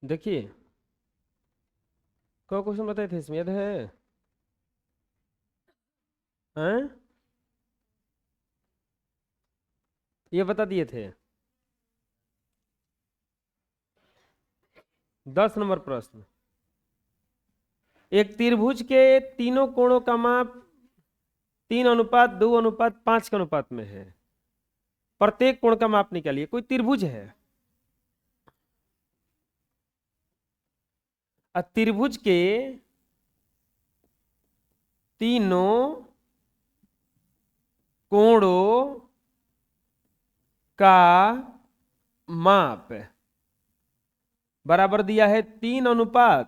देखिए क्या क्वेश्चन बताए थे इसमें, याद है? हैं? ये बता दिए थे। 10 नंबर प्रश्न। एक त्रिभुज के तीनों कोणों का माप 3:2:5 के अनुपात में है। प्रत्येक कोण का माप निकालिए। कोई त्रिभुज है, त्रिभुज के तीनों कोणों का माप बराबर दिया है 3:2:5।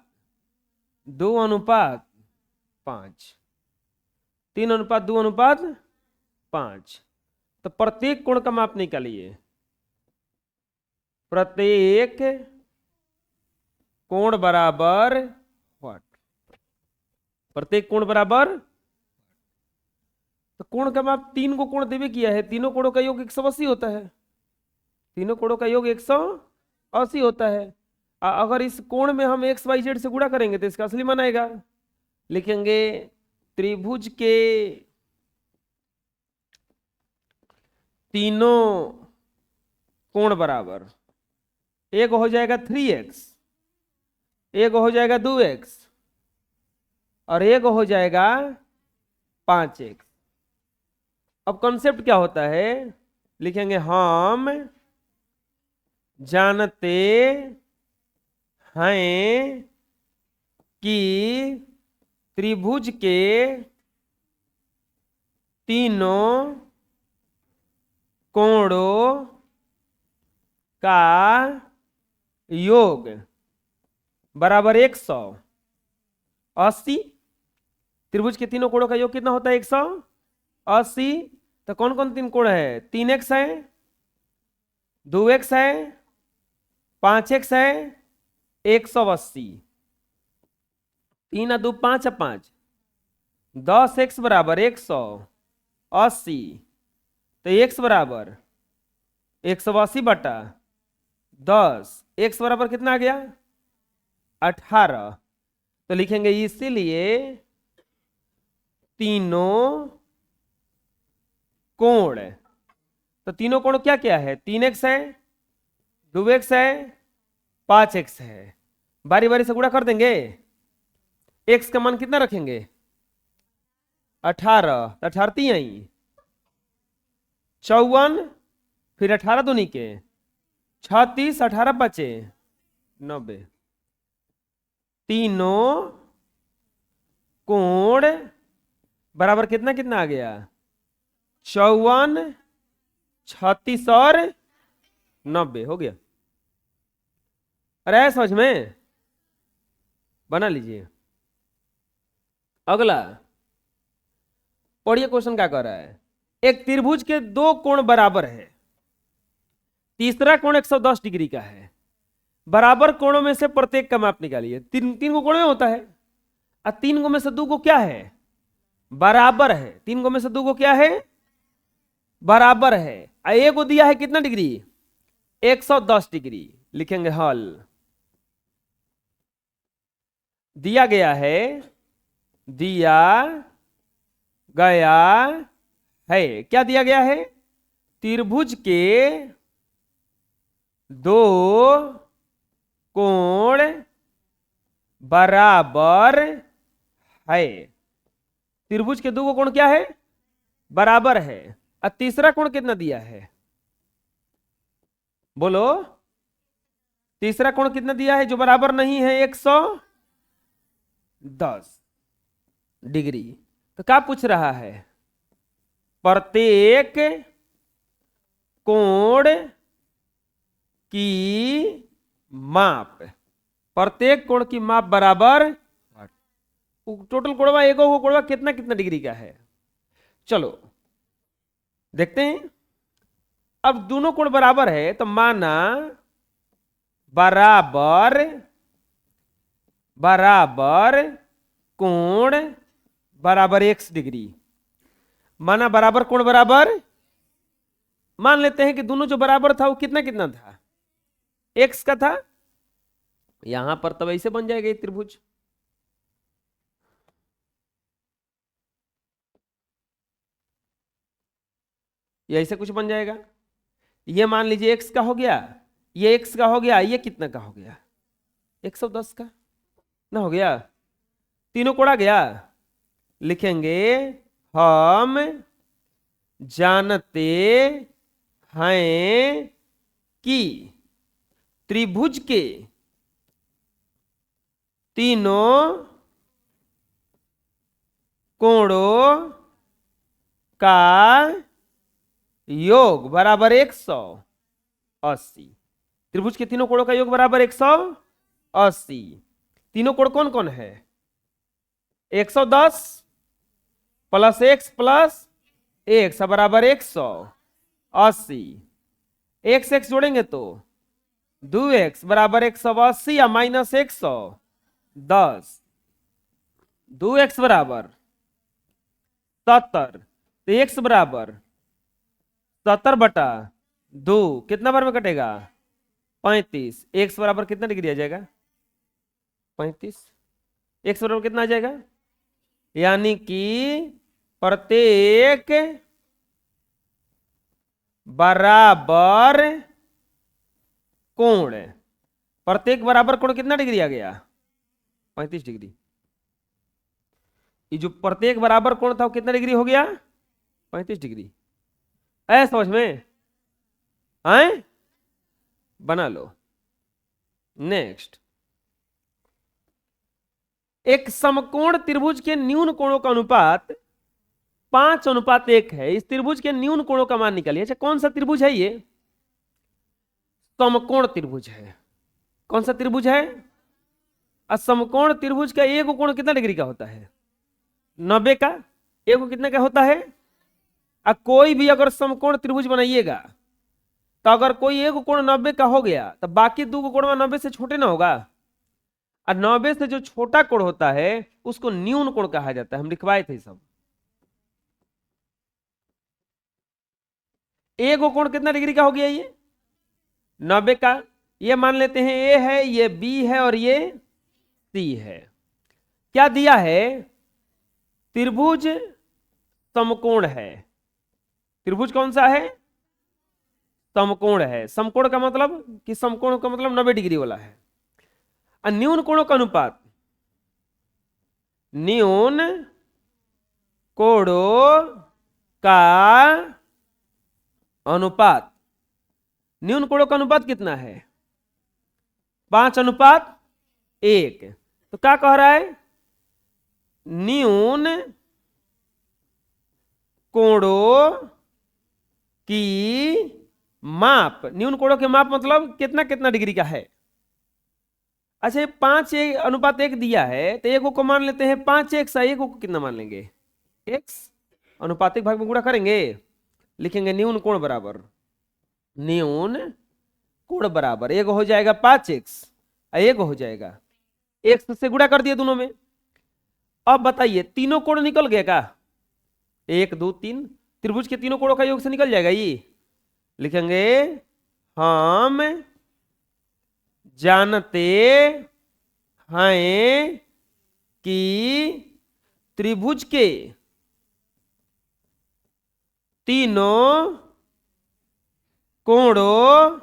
3:2:5। तो प्रत्येक कोण का माप निकालिए। प्रत्येक कोण बराबर व्हाट? प्रत्येक कोण बराबर, तो कोण का माप 3 को कोण देवे किया है। तीनों कोणों का योग 180 होता है। तीनों कोणों का योग 180 होता है। अगर इस कोण में हम एक्स वाई जेड से गुणा करेंगे तो इसका असली मान आएगा। लिखेंगे त्रिभुज के तीनों कोण बराबर, एक हो जाएगा 3x, एक हो जाएगा 2x और एक हो जाएगा 5x। अब कॉन्सेप्ट क्या होता है? लिखेंगे हम जानते हैं कि त्रिभुज के तीनों कोणों का योग बराबर 180। त्रिभुज के तीनों कोणों का योग कितना होता है? 180। तो कौन कौन तीन कोण है? 3x है, 2x है, 5x है, 180। 3 2 5 5, 10x बराबर 180। तो x बराबर 180/10। x बराबर कितना आ गया? 18। तो लिखेंगे इसीलिए तीनों कोण, तो तीनों कोण क्या क्या है? 3x है, 2x है, 5x है। बारी बारी से गुणा कर देंगे। x का मान कितना रखेंगे? 18। 18 3 आई 54, फिर 18 दूनी के 36, 18 बचे 90। तीनों कोण बराबर कितना कितना आ गया? 54, 36 और 90 हो गया। अरे समझ में? बना लीजिए। अगला पढ़िए, क्वेश्चन क्या कर रहा है। एक त्रिभुज के दो कोण बराबर है, तीसरा कोण 110 डिग्री का है। बराबर कोणों में से प्रत्येक का माप निकालिए। तीन को कोण में होता है, और 3 को में से 2 को क्या है? बराबर है। 3 को में से 2 को क्या है? बराबर है। एक को दिया है कितना डिग्री? 110 डिग्री। लिखेंगे हल। दिया गया है, दिया गया है, क्या दिया गया है? त्रिभुज के दो कोण बराबर है। त्रिभुज के दो कोण क्या है? बराबर है। और तीसरा कोण कितना दिया है? बोलो, तीसरा कोण कितना दिया है जो बराबर नहीं है? 110 डिग्री। तो क्या पूछ रहा है? प्रत्येक कोण की माप, प्रत्येक कोण की माप बराबर टोटल कोणवा, एक कोणवा कितना कितना डिग्री का है। चलो देखते हैं। अब दोनों कोण बराबर है तो माना बराबर बराबर कोण बराबर x डिग्री। माना बराबर कोण बराबर, मान लेते हैं कि दोनों जो बराबर था वो कितना कितना था? x का था। यहां पर तब ऐसे बन जाएगा ये त्रिभुज। ये ऐसे कुछ बन जाएगा। ये मान लीजिए x का हो गया, ये x का हो गया, ये कितना का हो गया 110 का ना हो गया, तीनों कोड़ा गया। लिखेंगे हम जानते हैं कि त्रिभुज के तीनों कोणों का योग बराबर 180। त्रिभुज के तीनों कोणों का योग बराबर 180। तीनों कोण कौन कौन है 110 प्लस x प्लस x बराबर 180। x x जोड़ेंगे तो 2x बराबर 180 या माइनस 110। 2x बराबर 70, तो x बराबर 70/2 कितना बार में कटेगा 35। x बराबर कितना डिग्री आ जाएगा 35। x बराबर कितना आ जाएगा, यानी कि प्रत्येक बराबर कोण, प्रत्येक बराबर कोण कितना डिग्री आ गया 35 डिग्री। ये जो प्रत्येक बराबर कोण था वो कितना डिग्री हो गया 35 डिग्री। ऐ समझ में आए, बना लो। नेक्स्ट, एक समकोण त्रिभुज के न्यून कोणों का अनुपात 5:1 है। इस त्रिभुज के न्यून कोणों का मान निकालिए। अच्छा, कौन सा त्रिभुज है ये, समकोण त्रिभुज है। कौन सा त्रिभुज है, समकोण त्रिभुज का एक कोण कितना डिग्री का होता है 90 का। एक कितने का होता है, कोई भी अगर समकोण त्रिभुज बनाइएगा तो अगर कोई एक कोण 90 का हो गया तो बाकी दो कोण 90 से छोटे ना होगा, और 90 से जो छोटा कोण होता है उसको न्यून कोण कहा जाता है। हम लिखवाए थे सब। एक कोण कितना डिग्री का हो गया ये 90 का। ये मान लेते हैं ए है, ये बी है और ये सी है। क्या दिया है, त्रिभुज समकोण है। त्रिभुज कौन सा है, समकोण है। समकोण का मतलब कि समकोण का मतलब 90 डिग्री वाला है। न्यून कोणों का अनुपात, न्यून कोणों का अनुपात, न्यून कोणों का अनुपात कितना है 5:1। तो क्या कह रहा है, न्यून कोणों की माप, न्यून कोणों के माप मतलब कितना कितना डिग्री का है। अच्छा, 5:1 दिया है तो एक को मान लेते हैं 5x, एक को कितना मान लेंगे x, अनुपातिक भाग में गुणा करेंगे। लिखेंगे न्यून कोण बराबर, न्यून कोण बराबर एक हो जाएगा 5x, एक हो जाएगा x से गुणा कर दिया दोनों में। अब बताइए तीनों कोण निकल गया का 1 2 3, त्रिभुज के तीनों कोणों का योग से निकल जाएगा ये। लिखेंगे हम जानते हैं कि त्रिभुज के तीनों कोणों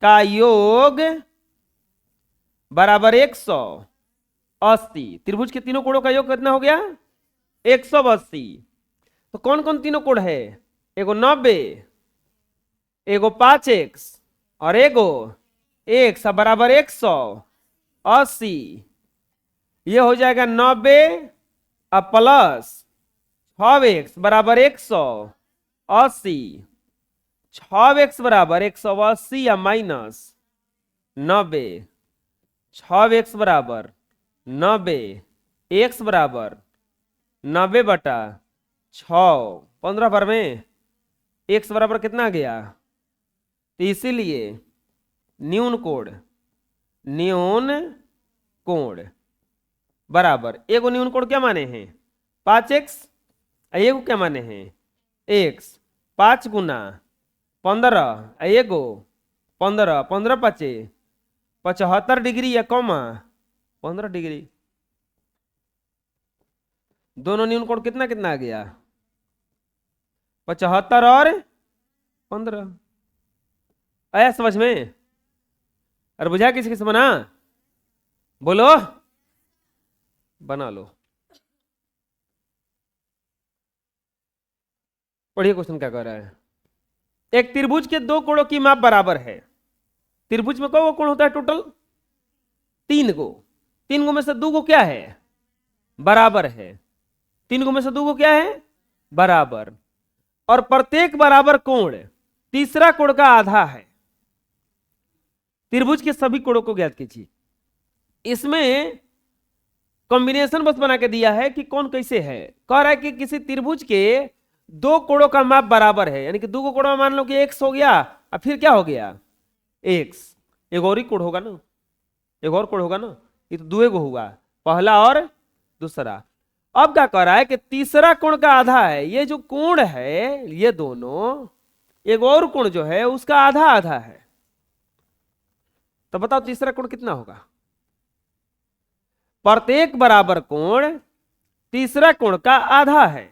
का योग बराबर 180। त्रिभुज के तीनों कोणों का योग कितना हो गया 180। तो कौन कौन तीनों कोण है, एगो 90, एगो 5x और एगो x बराबर 180। ये हो जाएगा 90 प्लस 6x बराबर 180। 6x बराबर 180 या माइनस 90। 6x बराबर 90, x बराबर 90/6, 15 बार में x बराबर कितना आ गया। तो इसीलिए न्यून कोण बराबर, एगो न्यून कोण क्या माने हैं 5x, एगो क्या माने हैं x, 5 गुना 15, एगो 15, 15 5 75 डिग्री या कॉमा 15 डिग्री। दोनों न्यून कोण कितना कितना आ गया? 75 और 15। आया समझ में? अरे बुझा किसी किसी बना? बोलो, बना लो। पढ़िए क्वेश्चन क्या कर रहा है। एक त्रिभुज के दो कोणों की माप बराबर है। त्रिभुज में कौ कोण होता है टोटल? 3 गो। 3 गो में से 2 गो क्या है? बराबर है। 3 गो में से 2 गो क्या है? बराबर। और प्रत्येक बराबर कोण तीसरा कोण का आधा है। त्रिभुज के सभी कोणों को ज्ञात कीजिए। इसमें कॉम्बिनेशन बस बना के दिया है कि कौन कैसे है। कह रहा है कि किसी त्रिभुज के 2 कोणों का माप बराबर है, यानी कि 2 कोणों में मान लो कि x हो गया और फिर क्या हो गया? x। एक और ही कोण होगा ना, एक और कोण होगा ना, ये तो 2 गो हुआ, पहला और दूसरा। अब क्या कह रहा है कि तीसरा कोण का आधा है। ये जो कोण है ये दोनों, एक और कोण जो है उसका आधा आधा है। तो बताओ तीसरा कोण कितना होगा? प्रत्येक बराबर कोण तीसरा कोण का आधा है।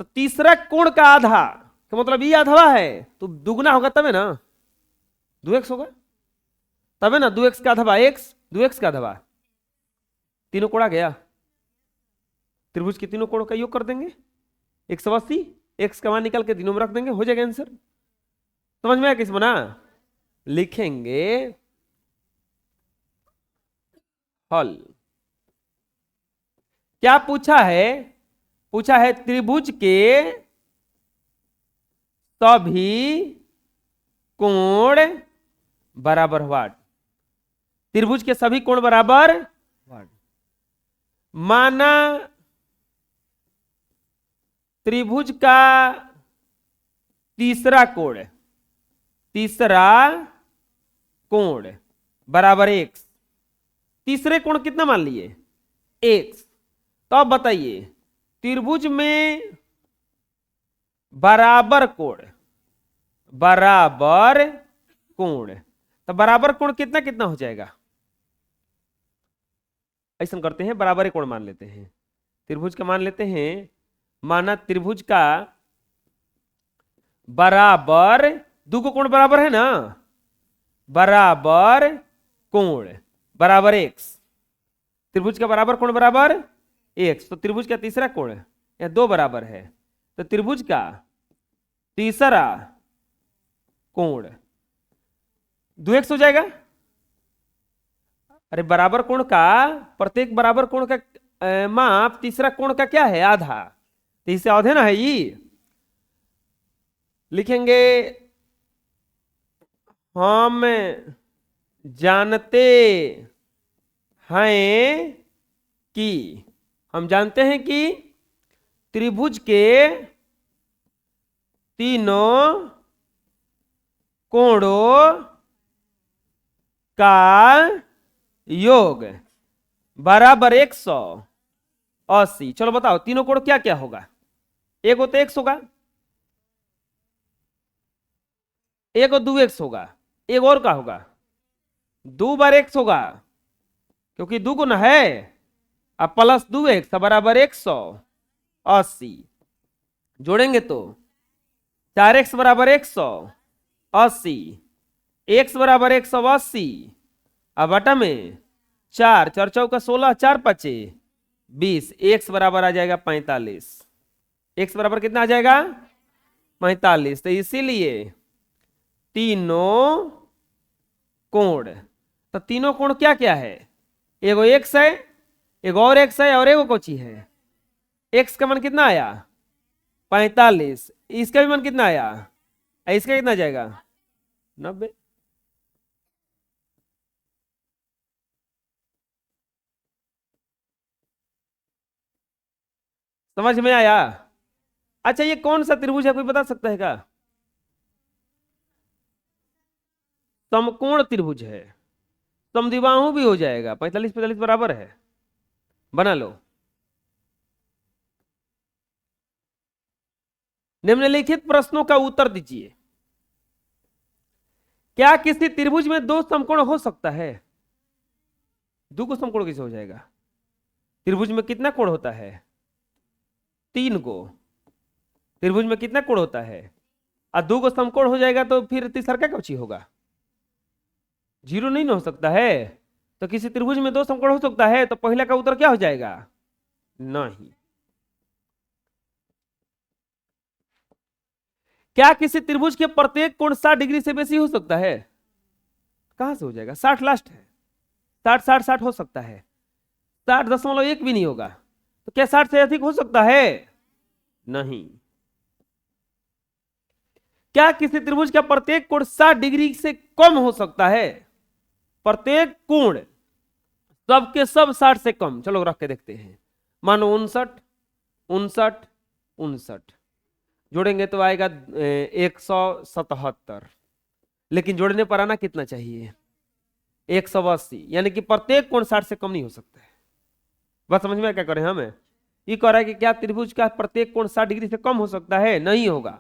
तो तीसरा कोण का आधा तो मतलब ये आधा है तो दुगना होगा तबे ना 2x होगा, तबे ना 2x का आधा x, 2x का आधा। तीनों कोण आ गया। त्रिभुज के तीनों कोणों का योग कर देंगे 180, x का मान निकाल के तीनों में रख देंगे, हो जाएगा आंसर। समझ में आया किस बना? लिखेंगे हल। क्या पूछा है? पूछा है त्रिभुज के सभी कोण बराबर व्हाट। त्रिभुज के सभी कोण बराबर व्हाट। माना त्रिभुज का तीसरा कोण, तीसरा कोण बराबर x। तीसरे कोण कितना मान लिए? x। तो अब बताइए त्रिभुज में बराबर कोण, बराबर कोण, तो बराबर कोण कितना कितना हो जाएगा? ऐसा करते हैं, बराबर कोण मान लेते हैं। त्रिभुज का मान लेते हैं, माना त्रिभुज का बराबर 2 को कोण बराबर है ना, बराबर कोण बराबर x। त्रिभुज का बराबर कोण बराबर x। तो त्रिभुज का तीसरा कोण यहाँ 2 बराबर है, तो त्रिभुज का तीसरा कोण 2x हो जाएगा। अरे बराबर कोण का प्रत्येक बराबर कोण का माप तीसरा कोण का क्या है? आधा। तो इससे आधे ना है ये। लिखेंगे हम जानते हैं कि, हम जानते हैं कि त्रिभुज के तीनों कोणों का योग बराबर 180। चलो बताओ तीनों कोण क्या क्या होगा? एक हो तो x होगा, एक और 2x होगा, एक और का होगा 2 बार x होगा क्योंकि 2 गुना है, अब प्लस 2x बराबर 180। जोड़ेंगे तो 4x बराबर 180, x बराबर 180, अब बटा में 4 4 चौका 16, 4 पचे 20, x बराबर आ जाएगा 45। x बराबर कितना आ जाएगा? 45। तो इसीलिए तीनों कोण, तो तीनों कोण क्या क्या है? एगो x है, एक और x है, और एगो कोची है। x का मान कितना आया? 45। इसका भी मान कितना आया? इसका कितना जाएगा? 90। समझ में आया? अच्छा ये कौन सा त्रिभुज है, कोई बता सकता है क्या? समकोण त्रिभुज है, समद्विबाहु भी हो जाएगा। 45 45 बराबर है, बना लो। निम्नलिखित प्रश्नों का उत्तर दीजिए। क्या किसी त्रिभुज में दो समकोण हो सकता है? दो को समकोण कैसे हो जाएगा? त्रिभुज में कितना कोण होता है? 3 को। त्रिभुज में कितना कोण होता है? और दो को समकोण हो जाएगा तो फिर तीसरा क्या कौची होगा? 0 नहीं ना हो सकता है। तो किसी त्रिभुज में दो समकोण हो सकता है, तो पहला का उत्तर क्या हो जाएगा? नहीं। क्या किसी त्रिभुज के प्रत्येक कोण 60 डिग्री से बेसी हो सकता है? कहां से हो जाएगा? 60 लास्ट है। 60 60 60 हो सकता है। 60.1 भी नहीं होगा। तो क्या 60 से अधिक हो सकता है? नहीं। क्या किसी त्रिभुज का प्रत्येक कोण 60 डिग्री से कम हो सकता है? प्रत्येक कोण सबके सब 60 से कम। चलो रख के देखते हैं। मानो 59 59 59 जोड़ेंगे तो आएगा 177। लेकिन जोड़ने पर आना कितना चाहिए? 180। यानी कि प्रत्येक कोण 60 से कम नहीं हो सकता है। बस समझ में क्या करें हमें? ये कह रहा है कि क्या त्रिभुज का प्रत्येक कोण 60 डिग्री से कम हो सकता है? नहीं होगा,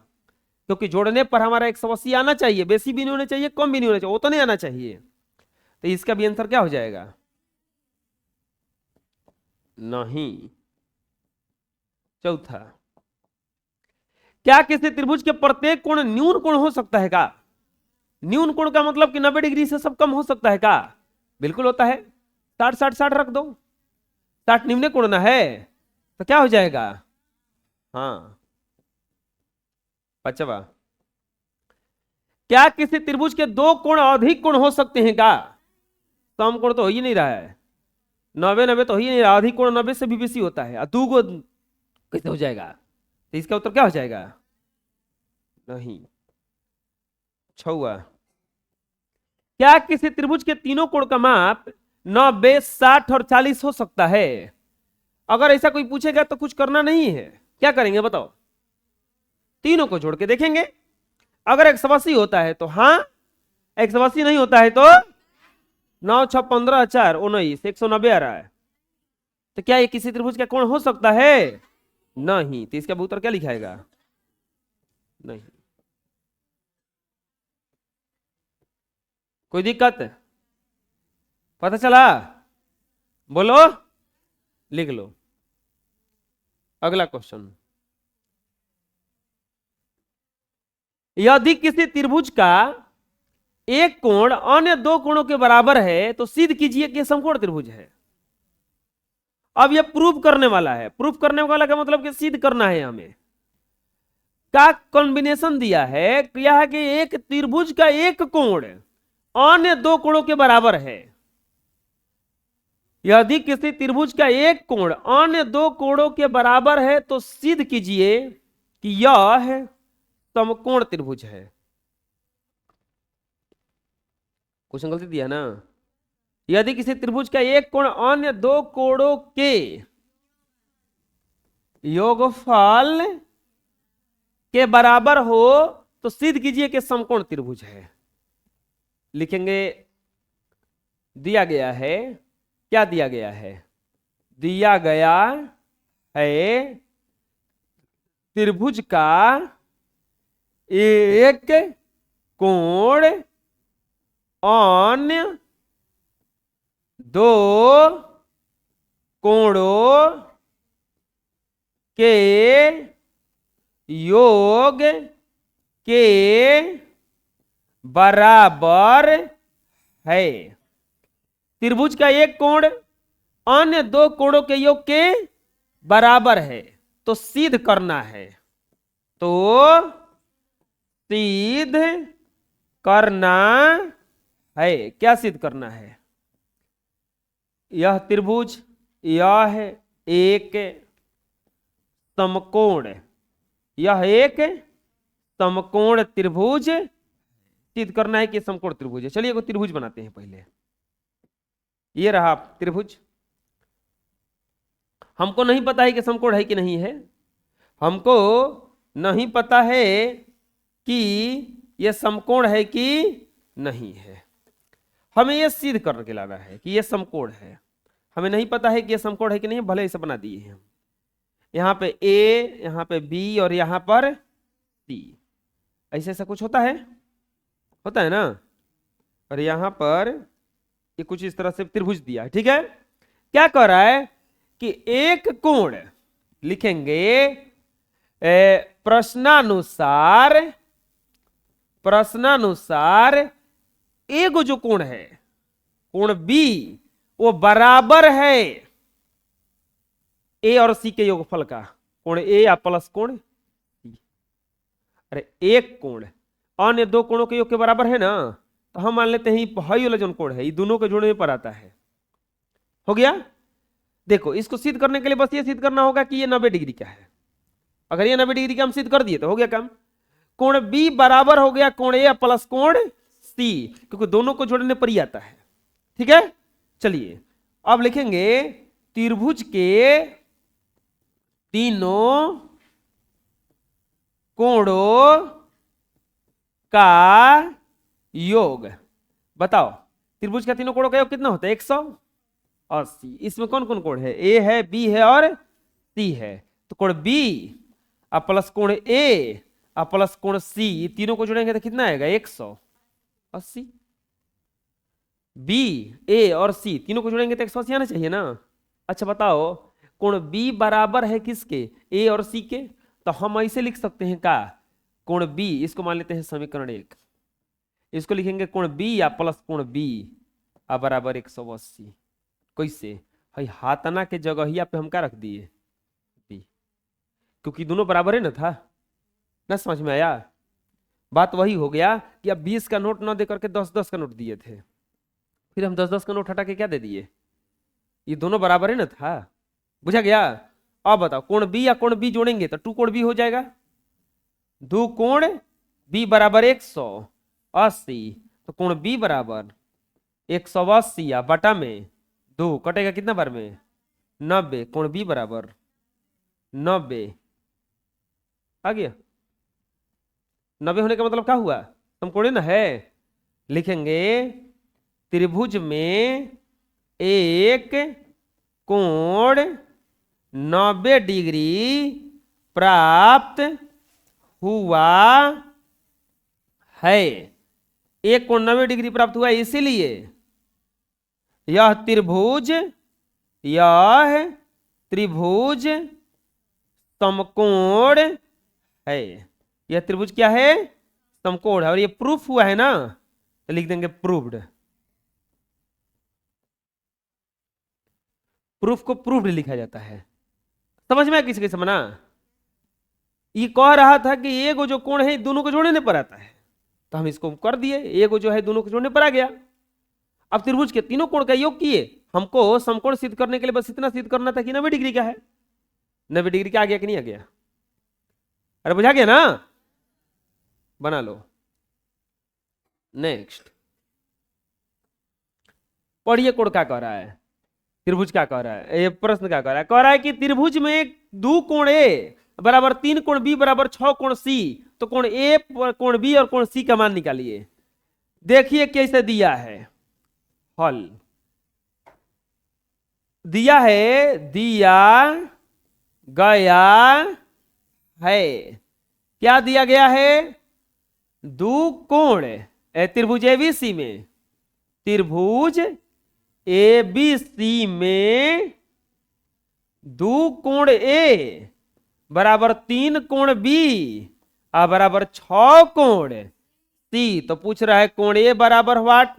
क्योंकि जोड़ने पर हमारा 180 आना चाहिए। बेसी भी नहीं होना चाहिए, कम भी नहीं होना चाहिए, वो तो नहीं आना चाहिए। तो इसका भी आंसर क्या हो जाएगा? नहीं। चौथा, क्या किसी त्रिभुज के प्रत्येक कोण न्यून कोण हो सकता है का? न्यून कोण का मतलब कि 90 डिग्री से सब कम हो सकता है का? बिल्कुल होता है। 60 60 60 रख दो। 60 निम्न कोण ना है, तो क्या हो जाएगा? हाँ। पांचवा, क्या किसी त्रिभुज के दो कोण अधिक कोण हो सकते हैं का? समकोण तो हो ही नहीं रहा है। 90 90 तो हो ही नहीं रहा। अधिक कोण 90 से भी बेसी होता है। दो को कैसे हो जाएगा? तो इसका उत्तर क्या हो जाएगा? नहीं। छवा, क्या किसी त्रिभुज के तीनों कोण का माप 90 60 और 40 हो सकता है? अगर ऐसा कोई पूछेगा तो कुछ करना नहीं है। क्या करेंगे बताओ? तीनों को जोड़ के देखेंगे। अगर 180 होता है तो हाँ, 180 नहीं होता है तो 9 6 15 4 19 190 आ रहा है। तो क्या ये किसी त्रिभुज का कोण हो सकता है? नहीं। तो इसका उत्तर क्या लिखाएगा? नहीं। कोई दिक्कत? पता चला? बोलो, लिख लो। अगला क्वेश्चन, यदि किसी त्रिभुज का एक कोण अन्य दो कोणों के बराबर है तो सिद्ध कीजिए कि समकोण त्रिभुज है। अब यह प्रूफ करने वाला है। प्रूफ करने वाला का मतलब कि सिद्ध करना है हमें। का कॉम्बिनेशन दिया है, यह है कि एक त्रिभुज का एक कोण अन्य दो कोणों के बराबर है। यदि किसी त्रिभुज का एक कोण अन्य दो कोणों के बराबर है तो सिद्ध कीजिए कि यह समकोण त्रिभुज है। क्वेश्चन गलती दिया ना। यदि किसी त्रिभुज का एक कोण अन्य दो कोणों के योगफल के बराबर हो तो सिद्ध कीजिए कि समकोण त्रिभुज है। लिखेंगे, दिया गया है। क्या दिया गया है? दिया गया है त्रिभुज का एक कोण अन्य दो कोणों के योग के बराबर है। त्रिभुज का एक कोण अन्य दो कोणों के योग के बराबर है तो सिद्ध करना है। तो सिद्ध करना है। क्या सिद्ध करना है? यह त्रिभुज, यह एक समकोण, यह एक समकोण त्रिभुज सिद्ध करना है कि समकोण त्रिभुज है। चलिए एक त्रिभुज बनाते हैं पहले। ये रहा त्रिभुज। हमको नहीं पता है कि समकोण है कि नहीं है। हमको नहीं पता है कि यह समकोण है कि नहीं है। हमें यह सिद्ध करके लाना है कि यह समकोण है। हमें नहीं पता है कि यह समकोण है कि नहीं, भले ऐसा बना दिए हैं हम। यहाँ पे ए, यहाँ पे बी और यहाँ पर सी। ऐसे ऐसा कुछ होता है? होता है ना। और यहां पर ये कुछ इस तरह से त्रिभुज दिया है, ठीक है। क्या कह रहा है कि एक कोण लिखेंगे प्रश्नानुसार एगो जो कोण है कोण बी वो बराबर है ए और सी के योगफल का, कोण ए या प्लस कोण सी। अरे एक कोण अन्य दो कोणों के योग के बराबर है ना, तो हम मान लेते हैं हाई वाला जो कोण है ये दोनों के जोड़ने पर आता है। हो गया। देखो इसको सिद्ध करने के लिए बस ये सिद्ध करना होगा कि ये 90 डिग्री का है। अगर ये 90 डिग्री का हम सिद्ध कर दिए तो हो गया काम। कोण बी बराबर हो गया कोण ए प्लस कोण सी, क्योंकि दोनों को जोड़ने पर ही आता है, ठीक है। चलिए अब लिखेंगे त्रिभुज के तीनों कोणों का योग। बताओ त्रिभुज का तीनों कोणों का योग कितना होता है? 180। इसमें कौन कौन कोण है? ए है, बी है और सी है। तो कोण बी प्लस कोण ए प्लस कोण सी, तीनों को जोड़ेंगे तो कितना आएगा? 180। बी ए और सी तीनों को जोड़ेंगे तो 180 आना चाहिए ना। अच्छा बताओ कोण बी बराबर है किसके? ए और सी के। तो हम ऐसे लिख सकते हैं का कोण बी, इसको मान लेते हैं समीकरण 1, इसको लिखेंगे कोण बी या प्लस कोण बी बराबर 180। कैसे? भाई हाथना के जगह पे हम क्या रख दिए? बी, क्योंकि दोनों बराबर है ना था ना। समझ में आया? बात वही हो गया कि अब 20 का नोट ना दे करके 10-10 का नोट दिए थे, फिर हम 10-10 का नोट हटा के क्या दे दिए? ये दोनों बराबर है ना था। बुझा गया? अब बताओ कोण बी या कोण बी जोड़ेंगे तो 2 कोण बी हो जाएगा। 2 कोण बी बराबर 180, तो कोण बी बराबर 180 या बटा में 2 कटेगा कितना बार में? 90। कोण बी बराबर 90 आ गया। 90 होने का मतलब क्या हुआ? समकोणीय ना है। लिखेंगे त्रिभुज में एक कोण 90 डिग्री प्राप्त हुआ है। एक कोण 90 डिग्री प्राप्त हुआ है, इसीलिए यह त्रिभुज समकोण है। यह त्रिभुज क्या है? समकोण है। और ये प्रूफ हुआ है ना, तो लिख देंगे प्रूव्ड। प्रूफ को प्रूव्ड लिखा जाता है। समझ में किसी किसी मना? ये कह रहा था कि एगो जो कोण है दोनों को जोड़ने पर आता है, तो हम इसको कर दिए, एगो जो है दोनों को जोड़ने पर आ गया। अब त्रिभुज के तीनों कोण का योग किए। हमको समकोण सिद्ध करने के लिए बस इतना सिद्ध करना था कि 90 डिग्री का है। 90 डिग्री का आ गया कि नहीं आ गया? अरे बुझा गया ना? बना लो। नेक्स्ट पढ़िए कोण क्या कह रहा है, त्रिभुज क्या कह रहा है, ये प्रश्न क्या कह रहा है? कह रहा है कि त्रिभुज में 2 कोण ए बराबर 3 कोण बी बराबर 6 कोण सी, तो कोण ए कोण बी और कोण सी का मान निकालिए। देखिए कैसे दिया है हल। दिया गया है। क्या दिया गया है? 2 कोण त्रिभुज एबीसी में, त्रिभुज एबीसी में 2 कोण ए बराबर 3 कोण बी बराबर 6 कोण सी। तो पूछ रहा है कोण ए बराबर व्हाट,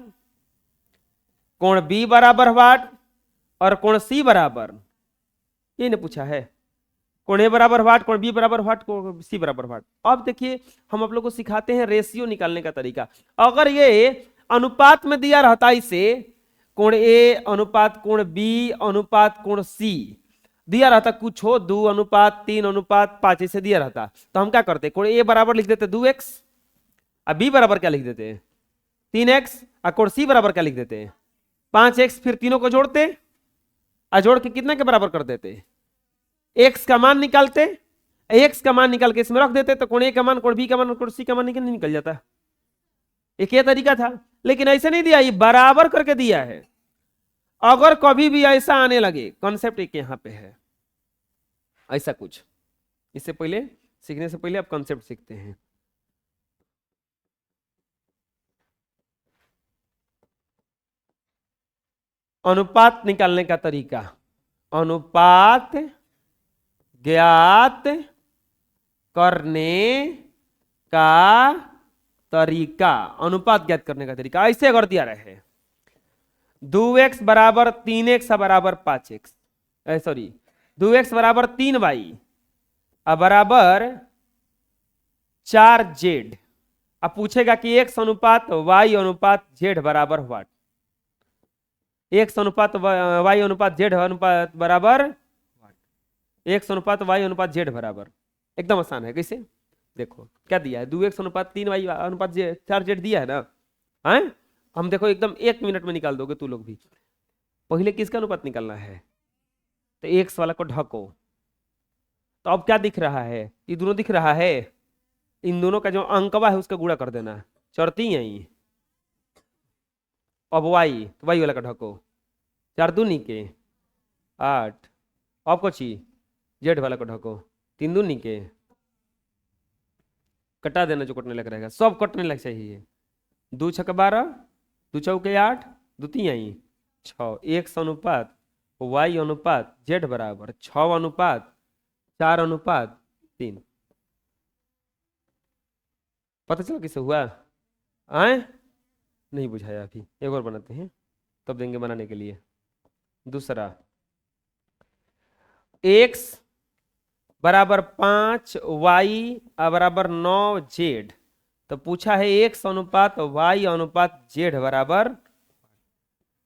कोण बी बराबर व्हाट और कोण सी बराबर, ये ने पूछा है। कोण ए बराबर व्हाट, कोण बी बराबर व्हाट, कोण सी बराबर व्हाट। अब देखिए हम आप लोग को सिखाते हैं रेशियो निकालने का तरीका। अगर ये अनुपात में दिया रहता इसे, कोण ए अनुपात कोण बी अनुपात कोण सी दिया रहता, कुछ हो 2:3:5 ऐसे दिया रहता, तो हम क्या करते? कोण ए बराबर लिख देते 2x, अब बी बराबर क्या लिख देते? 3x, और कोण सी बराबर क्या लिख देते? 5x। फिर तीनों को जोड़ते, जोड़ के कितना के बराबर कर देते? x का मान निकालते, x का मान निकाल के इसमें रख देते, तो कोण ए का मान, कोण बी का मान, कोण सी का मान निकल जाता। एक ये तरीका था, लेकिन ऐसे नहीं दिया, ये बराबर करके दिया है। अगर कभी भी ऐसा आने लगे, कॉन्सेप्ट एक यहां पे है ऐसा कुछ, इससे पहले सीखने से पहले आप कॉन्सेप्ट सीखते हैं। अनुपात निकालने का तरीका, अनुपात ज्ञात करने का तरीका, अनुपात ज्ञात करने का तरीका ऐसे अगर दिया रहे 2x बराबर 3x बराबर 5x, सॉरी 2x बराबर 3y बराबर 4z, अब पूछेगा कि x अनुपात y अनुपात z बराबर व्हाट, x अनुपात y अनुपात z अनुपात बराबर x अनुपात y अनुपात z बराबर, एकदम आसान है। कैसे देखो क्या दिया है, 2x अनुपात 3y अनुपात 4z दिया है ना, हैं हम देखो एकदम 1 मिनट में निकाल दोगे तू लोग भी। पहले किसका अनुपात निकालना है, तो x वाला को ढको, तो अब क्या दिख रहा है, ये दोनों दिख रहा है, इन दोनों का जो अंकवा है उसका गुणा कर देना, चढ़ती है ये। अब y, तो y वाला का ढको, 4 दूनी के 8, अब कोची z वाला को ढको, 3 दूनी के, कटा देना जो कटने लग रहेगा, सब कटने लग चाहिए, 2 छक 12, 2 चौके 8, 2 तिहाई 6, x अनुपात y अनुपात z बराबर 6 अनुपात 4 अनुपात 3। पता चला किसे हुआ, आए नहीं बुझाया अभी, एक और बनाते हैं तब देंगे बनाने के लिए। दूसरा x बराबर 5 y बराबर 9 z, तो पूछा है x अनुपात y अनुपात z बराबर,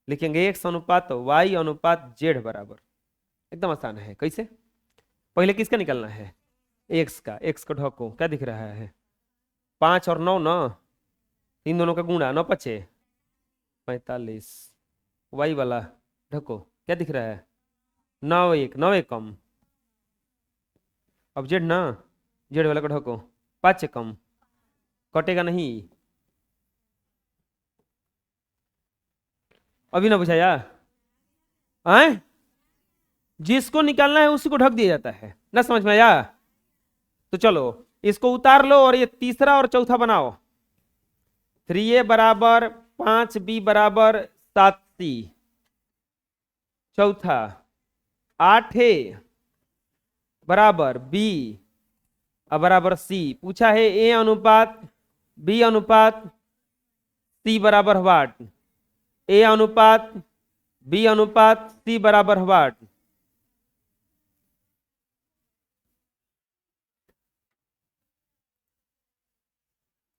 लिखेंगे x अनुपात y अनुपात z बराबर, एकदम आसान है। कैसे, पहले किसका निकालना है, x का, x को ढको, क्या दिख रहा है 5 और 9 ना, इन दोनों का गुणा, 9 5 45, y वाला ढको, क्या दिख रहा है 9 1, 9 1 कम, अब z ना, z वाला को ढको, 5 कम, कटेगा नहीं, अभी ना बुझाया, आए जिसको निकालना है उसी को ढक दिया जाता है ना, समझ में आया। तो चलो इसको उतार लो और ये तीसरा और चौथा बनाओ, 3a बराबर 5b बराबर 7c, चौथा 8a बराबर b बराबर c, पूछा है a अनुपात b अनुपात c बराबर व्हाट, a अनुपात b अनुपात c बराबर व्हाट,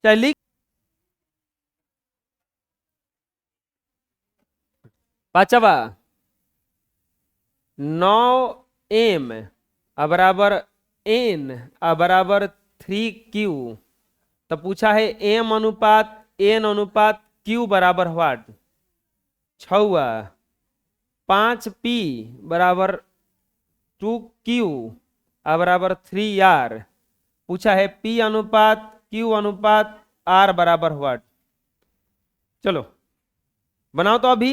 चलिए पांचवा 9m बराबर n बराबर 3q, तो पूछा है m अनुपात n अनुपात q बराबर व्हाट, छवा 5p बराबर 2q बराबर 3r, पूछा है p अनुपात q अनुपात r बराबर व्हाट। चलो बनाओ तो अभी।